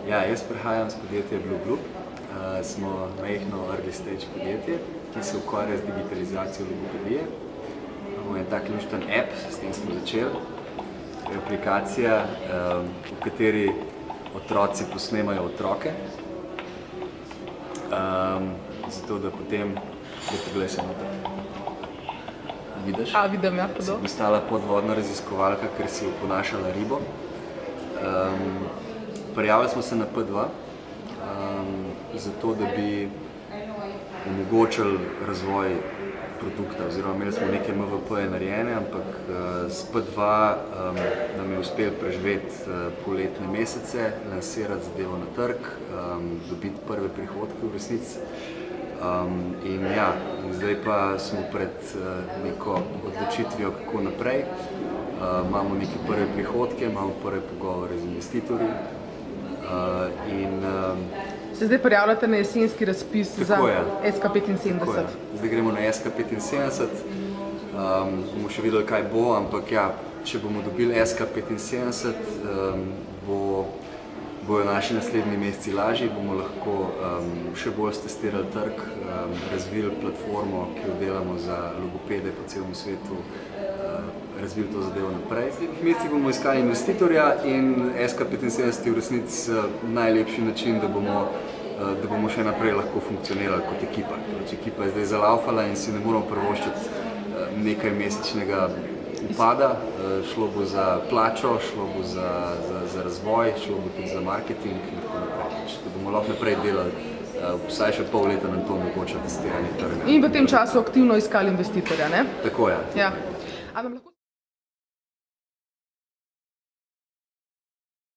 Ja, jaz prihajam z podjetja Blue Group. Smo majhno early stage podjetje, ki se ukvarja z digitalizacijo logopedije. Imamo en tak lušten app, s tem smo začeli. To je aplikacija, v kateri otroci posnemajo otroke. Zato da potem, poglej se noter. Vidiš? Vidim, ja, Si postala podvodna raziskovalka, ker si oponašala ribo. Prijavili smo se na P2, zato da bi omogočili razvoj produkta, oziroma imeli smo neke MVP-je narejene, ampak s P2 nam je uspelo preživeti poletne mesece, lansirati zadevo na trg, dobiti prve prihodke v resnici. In ja, zdaj pa smo pred neko odločitvijo, kako naprej. Imamo neke prve prihodke, imamo prve pogovore z investitorji. Se zdaj prijavljate na jesenski razpis za SK75? Zdaj gremo na SK75, bomo še videli, kaj bo, ampak ja, če bomo dobili SK75, bojo naši naslednji meseci lažji, bomo lahko še bolj stestirali trg, razvili platformo, ki jo delamo za logopede po celem svetu, razvili to zadevo naprej. V naslednjih mesecih bomo iskali investitorja in SK75 je v resnici najlepši način, da bomo še naprej lahko funkcionirali kot ekipa. Ekipa je zdaj zalaufala in si ne moramo privoščiti nekaj mesečnega upada. Šlo bo za plačo, šlo bo za razvoj, šlo bo tudi za marketing in tako naprej. Da bomo lahko naprej delali, vsaj še pol leta nam to omogoča testiranje trga. In v tem času aktivno iskali investitorja, ne? Tako je. Ja.